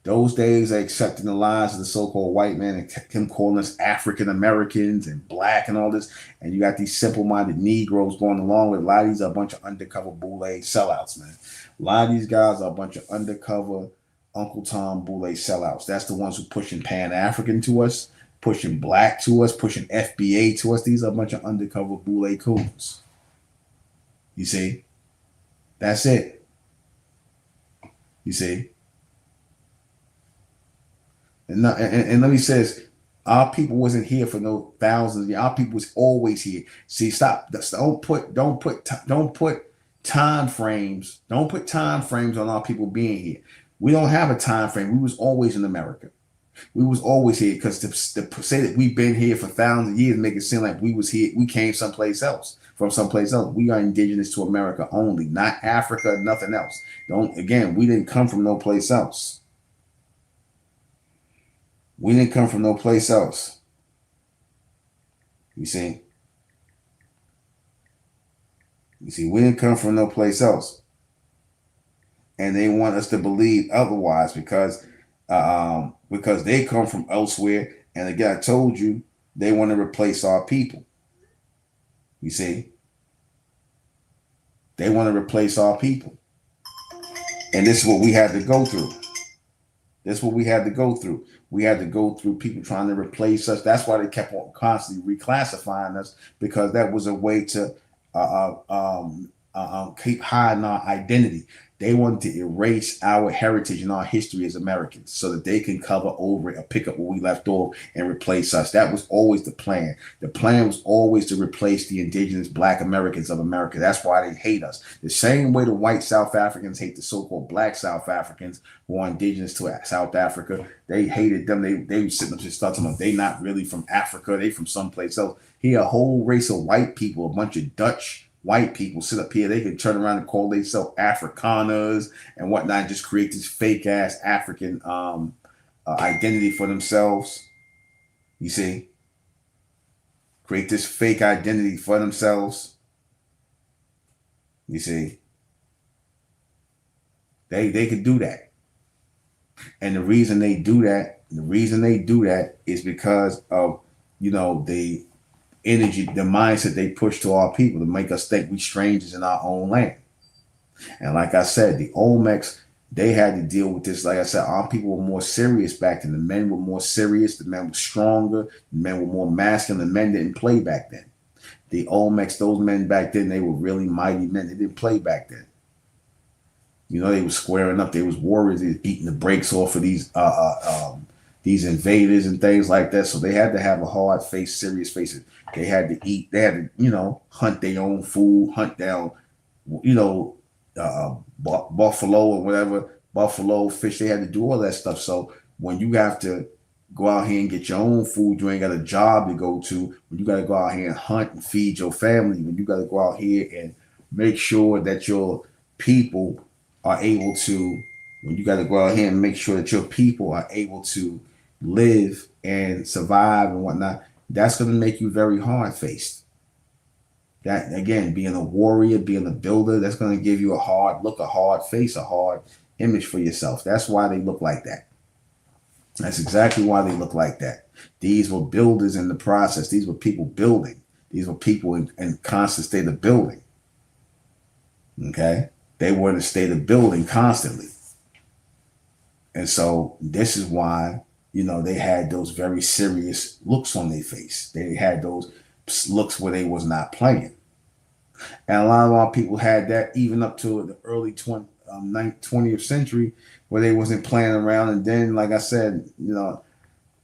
Those days are accepting the lies of the so-called white man and him calling us African Americans and black and all this. And you got these simple-minded Negroes going along with it. A lot of these are a bunch of undercover boule sellouts, man. A lot of these guys are a bunch of undercover Uncle Tom boule sellouts. That's the ones who pushing Pan-African to us, pushing black to us, pushing FBA to us. These are a bunch of undercover boule coons. You see? That's it. You see? And let me say this, our people wasn't here for no thousands of years. Our people was always here. See, stop. Don't put time frames. Don't put time frames on our people being here. We don't have a time frame. We was always in America. We was always here, because to say that we've been here for thousands of years make it seem like we was here. We came someplace else, from someplace else. We are indigenous to America only, not Africa, nothing else. We didn't come from no place else. We didn't come from no place else. You see? We didn't come from no place else. And they want us to believe otherwise because they come from elsewhere. And again, I told you, they want to replace our people. You see? They want to replace our people. And this is what we had to go through. That's what we had to go through. We had to go through people trying to replace us. That's why they kept on constantly reclassifying us, because that was a way to keep hiding our identity. They wanted to erase our heritage and our history as Americans so that they can cover over it or pick up where we left off and replace us. That was always the plan. The plan was always to replace the indigenous Black Americans of America. That's why they hate us. The same way the white South Africans hate the so-called Black South Africans who are indigenous to South Africa. They hated them. They were sitting up and starting them. They not really from Africa. They from someplace else. Here, a whole race of white people, a bunch of Dutch white people sit up here. They can turn around and call themselves Afrikaners and whatnot, and just create this fake ass African identity for themselves. You see, create this fake identity for themselves. You see, they could do that, and the reason they do that is because of the energy, the mindset they push to our people to make us think we strangers in our own land. And like I said, the Olmecs, they had to deal with this. Like I said, our people were more serious back then. The men were more serious. The men were stronger. The men were more masculine. The men didn't play back then. The Olmecs, those men back then, they were really mighty men. They didn't play back then. They were squaring up. They was warriors. They was beating the brakes off of these invaders and things like that. So they had to have a hard face, serious face. They had to eat. They had to, hunt their own food, hunt down, buffalo or whatever, buffalo, fish. They had to do all that stuff. So when you have to go out here and get your own food, you ain't got a job to go to. When you got to go out here and hunt and feed your family, when you got to go out here and make sure that your people are able to, when you got to go out here and make sure that your people are able to live and survive and whatnot, that's going to make you very hard-faced. That, again, being a warrior, being a builder, that's going to give you a hard look, a hard face, a hard image for yourself. That's why they look like that. That's exactly why they look like that. These were builders in the process. These were people building. These were people in constant state of building. Okay? They were in a state of building constantly. And so this is why, they had those very serious looks on their face. They had those looks where they was not playing. And a lot of our people had that even up to the early 20th century where they wasn't playing around. And then, like I said,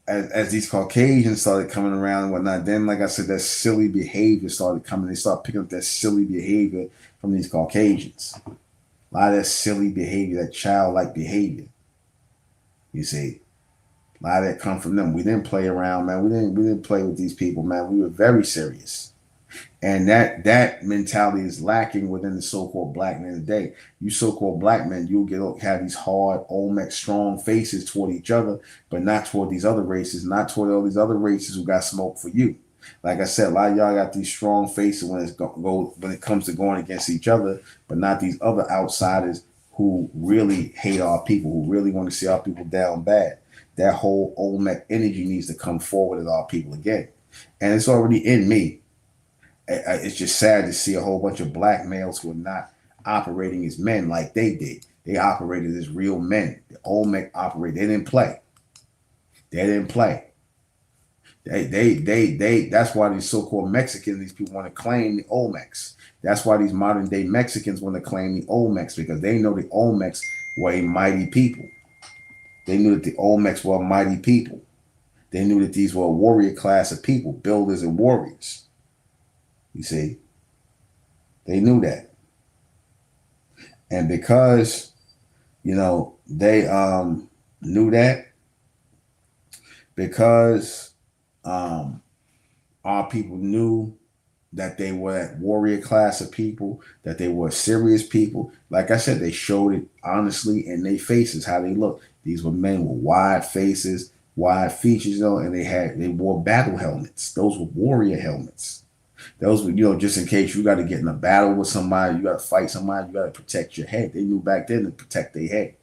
as these Caucasians started coming around and whatnot, then, like I said, that silly behavior started coming. They started picking up that silly behavior from these Caucasians. A lot of that silly behavior, that childlike behavior. You see, a lot of that come from them. We didn't play around, man. We didn't play with these people, man. We were very serious. And that mentality is lacking within the so-called black men today. You so-called black men, you'll have these hard, Olmec, strong faces toward each other, but not toward these other races, not toward all these other races who got smoke for you. Like I said, a lot of y'all got these strong faces when it comes to going against each other, but not these other outsiders who really hate our people, who really want to see our people down bad. That whole Olmec energy needs to come forward at our people again. And it's already in me. It's just sad to see a whole bunch of black males who are not operating as men like they did. They operated as real men. The Olmec operated. They didn't play. They didn't play. That's why these so-called Mexicans, these people want to claim the Olmecs. That's why these modern day Mexicans want to claim the Olmecs, because they know the Olmecs were a mighty people. They knew that the Olmecs were mighty people. They knew that these were a warrior class of people, builders and warriors. You see, they knew that. And because, they knew that, because our people knew that they were that warrior class of people, that they were serious people. Like I said, they showed it honestly in their faces, how they looked. These were men with wide faces, wide features, and they wore battle helmets. Those were warrior helmets. Those were, just in case you got to get in a battle with somebody, you got to fight somebody, you got to protect your head. They knew back then to protect their head.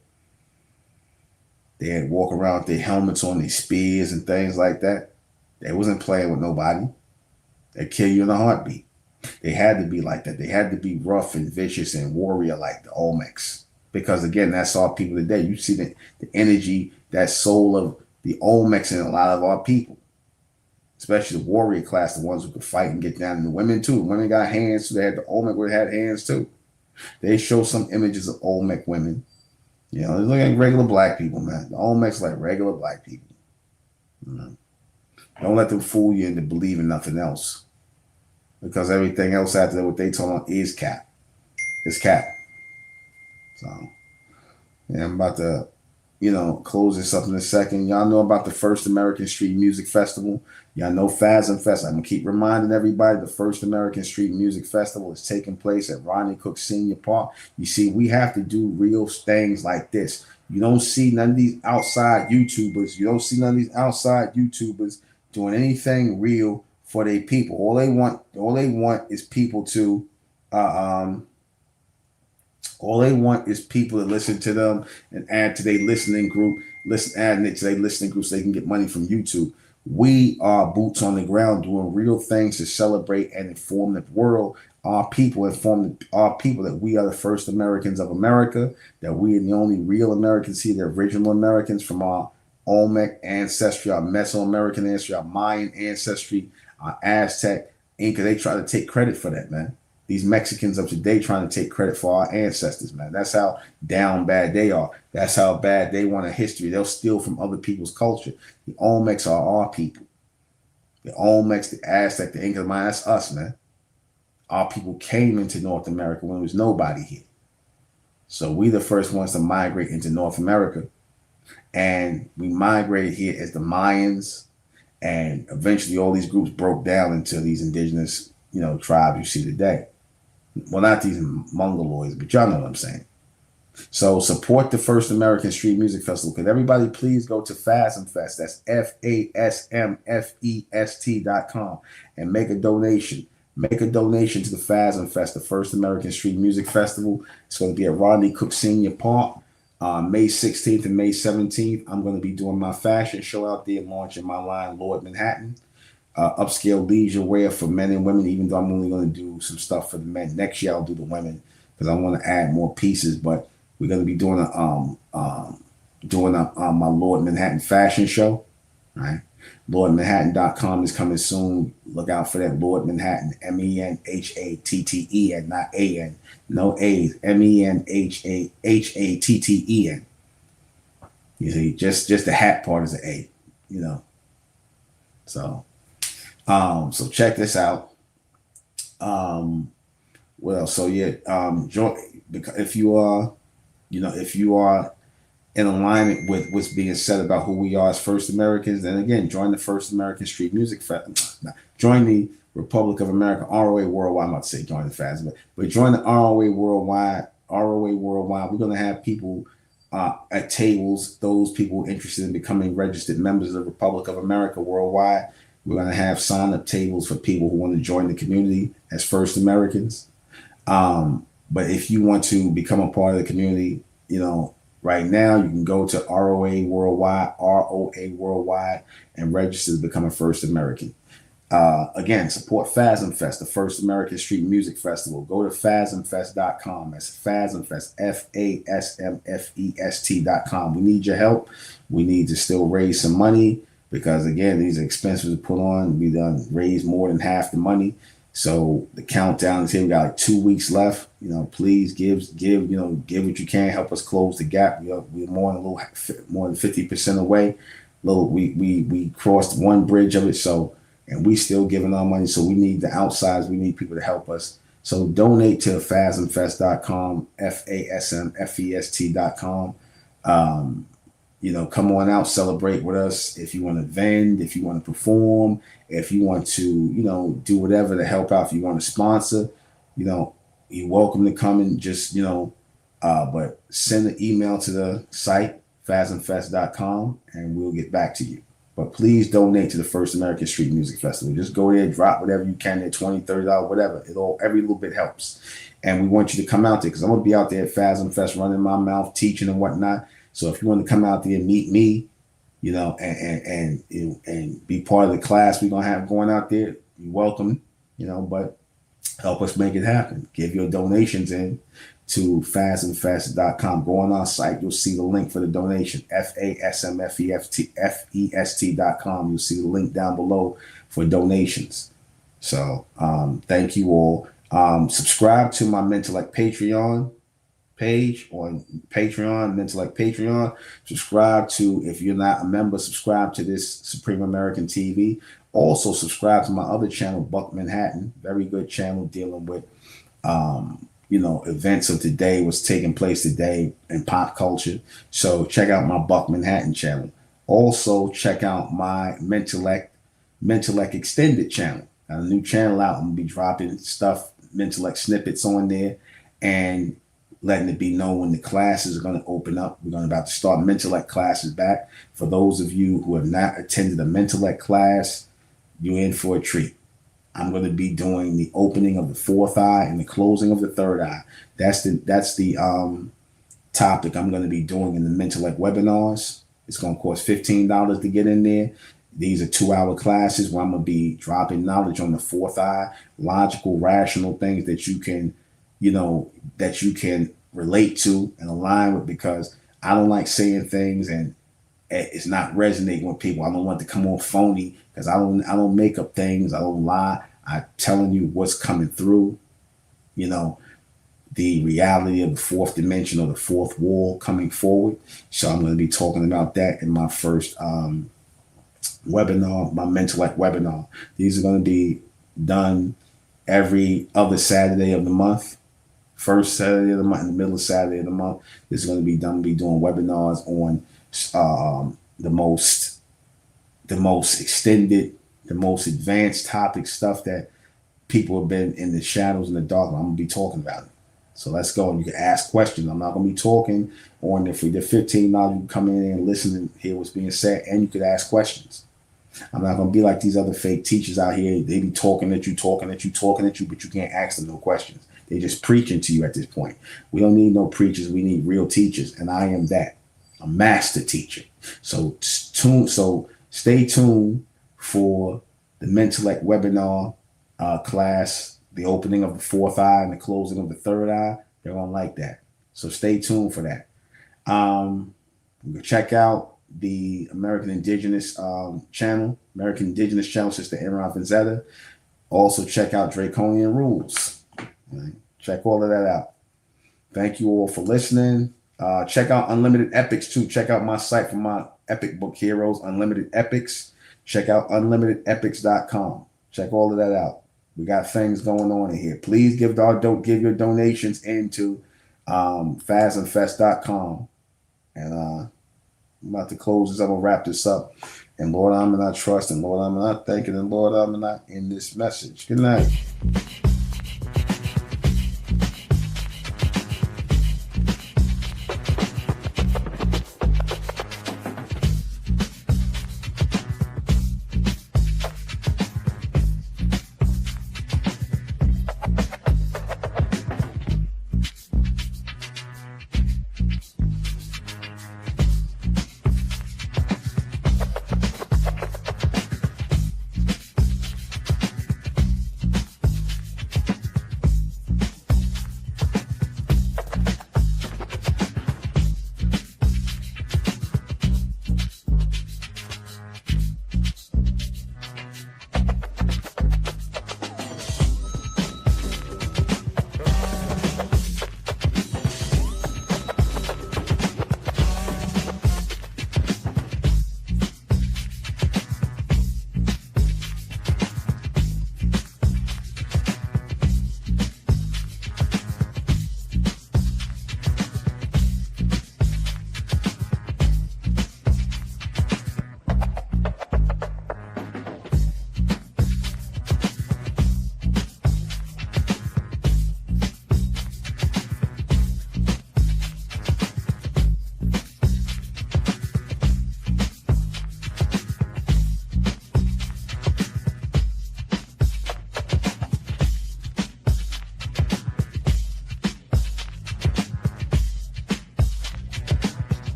They had to walk around with their helmets on, their spears and things like that. They wasn't playing with nobody. They'd kill you in a heartbeat. They had to be like that. They had to be rough and vicious and warrior like the Olmecs. Because again, that's our people today. You see the energy, that soul of the Olmecs in a lot of our people. Especially the warrior class, the ones who could fight and get down. And the women too. The women got hands, so they had the Olmec would have had hands too. They show some images of Olmec women. They look like regular black people, man. The Olmecs like regular black people. Don't let them fool you into believing nothing else. Because everything else after what they told them is cap. It's cap. So, yeah, I'm about to, close this up in a second. Y'all know about the first American Street Music Festival. Y'all know FASM Fest. I'm going to keep reminding everybody the first American Street Music Festival is taking place at Ronnie Cook Senior Park. You see, we have to do real things like this. You don't see none of these outside YouTubers. You don't see none of these outside YouTubers doing anything real for their people. All they want is people to all they want is people to listen to them and add to their listening group, adding it to their listening group so they can get money from YouTube. We are boots on the ground doing real things to celebrate and inform the world. Our people inform our people that we are the first Americans of America, that we are the only real Americans here, the original Americans from our Olmec ancestry, our Mesoamerican ancestry, our Mayan ancestry, our Aztec, Inca. They try to take credit for that, man. These Mexicans of today trying to take credit for our ancestors, man. That's how down bad they are. That's how bad they want a history. They'll steal from other people's culture. The Olmecs are our people. The Olmecs, the Aztec, the Inca, man, that's us, man. Our people came into North America when there was nobody here. So we the first ones to migrate into North America. And we migrated here as the Mayans. And eventually all these groups broke down into these indigenous, tribes you see today. Well, not these Mongoloids, but y'all know what I'm saying. So support the First American Street Music Festival. Could everybody please go to FASMFest, that's FASMFEST.com, and make a donation. Make a donation to the FASMFest, the First American Street Music Festival. It's going to be at Rodney Cook Senior Park, May 16th and May 17th. I'm going to be doing my fashion show out there, launching my line, Lord Manhattan. Upscale leisure wear for men and women, even though I'm only going to do some stuff for the men. Next year I'll do the women because I want to add more pieces, but we're going to be doing my Lord Manhattan fashion show. Right? LordManhattan.com is coming soon. Look out for that. Lord Manhattan, MENHATTEN, not AN. No A's. MENHATTEN. You see, just the hat part is an A, So so check this out. Join, because if you are in alignment with what's being said about who we are as First Americans, then again, join the First American Street Music Festival. Join the Republic of America, ROA Worldwide. I'm about to say join the FASMA, but join the ROA Worldwide. ROA Worldwide. We're going to have people at tables, those people interested in becoming registered members of the Republic of America Worldwide. We're going to have sign-up tables for people who want to join the community as First Americans. But if you want to become a part of the community, right now you can go to ROA Worldwide, and register to become a First American. Again, support FASMFest, the First American Street Music Festival. Go to FASMFest.com. That's FASMFest, FASMFEST.com. We need your help. We need to still raise some money because, again, these are expenses to put on. We done raised more than half the money. So the countdown is here. We got like 2 weeks left. Please give what you can. Help us close the gap. We're more than 50% away. We crossed one bridge of it. So, and we still giving our money. So we need the outsides. We need people to help us. So donate to FASMFest.com, FASMFEST.com. Come on out, celebrate with us. If you want to vend, if you want to perform, if you want to, do whatever to help out, if you want to sponsor, you're welcome to come and just, but send an email to the site, FASMFest.com, and we'll get back to you. But please donate to the First American Street Music Festival. Just go there, drop whatever you can there, $20, $30, whatever. Every little bit helps. And we want you to come out there because I'm going to be out there at FASMFest running my mouth, teaching and whatnot. So if you want to come out there and meet me, and be part of the class we're going to have going out there, you're welcome, but help us make it happen. Give your donations in to FASMFest.com. Go on our site. You'll see the link for the donation, FASMFEST.com. You'll see the link down below for donations. So thank you all. Subscribe to my Mentellect Patreon page on Patreon, Mentellect Patreon. Subscribe to, if you're not a member, subscribe to this Supreme American TV. Also subscribe to my other channel, Buck Manhattan. Very good channel dealing with events of today, what's taking place today in pop culture. So check out my Buck Manhattan channel. Also check out my Mentellect Extended channel. Got a new channel out. I'm gonna be dropping stuff, Mentellect snippets on there, and letting it be known when the classes are going to open up. We're about to start Mentellect classes back. For those of you who have not attended a Mentellect class, you're in for a treat. I'm going to be doing the opening of the fourth eye and the closing of the third eye. That's the topic I'm going to be doing in the Mentellect webinars. It's going to cost $15 to get in there. These are 2-hour classes where I'm going to be dropping knowledge on the fourth eye, logical, rational things that you can, that you can relate to and align with, because I don't like saying things and it's not resonating with people. I don't want to come on phony, because I don't make up things. I don't lie. I'm telling you what's coming through, the reality of the fourth dimension or the fourth wall coming forward. So I'm going to be talking about that in my first webinar, my Intellect webinar. These are going to be done every other Saturday of the month. First Saturday of the month and the middle of Saturday of the month. This is going to be done. Be doing webinars on the most extended, the most advanced topic stuff that people have been in the shadows and the dark. I'm going to be talking about it. So let's go. And you can ask questions. I'm not going to be talking on the free. The $15, you can come in and listen and hear what's being said, and you could ask questions. I'm not going to be like these other fake teachers out here. They be talking at you, but you can't ask them no questions. They're just preaching to you at this point. We don't need no preachers. We need real teachers. And I am that, a master teacher. So stay tuned for the Mentellect webinar class, the opening of the fourth eye and the closing of the third eye. They're going to like that. So stay tuned for that. Check out the American Indigenous channel, Sister Aaron Vanzetta. Also check out Draconian Rules. Right? Check all of that out. Thank you all for listening. Check out Unlimited Epics too. Check out my site for my epic book heroes, Unlimited Epics. Check out unlimitedepics.com. Check all of that out. We got things going on in here. Please give your donations into fazandfest.com. And I'm about to close this. I'm going to wrap this up. And Lord, I'm not trust, and Lord, I'm not thanking, and Lord, I'm not in this message. Good night.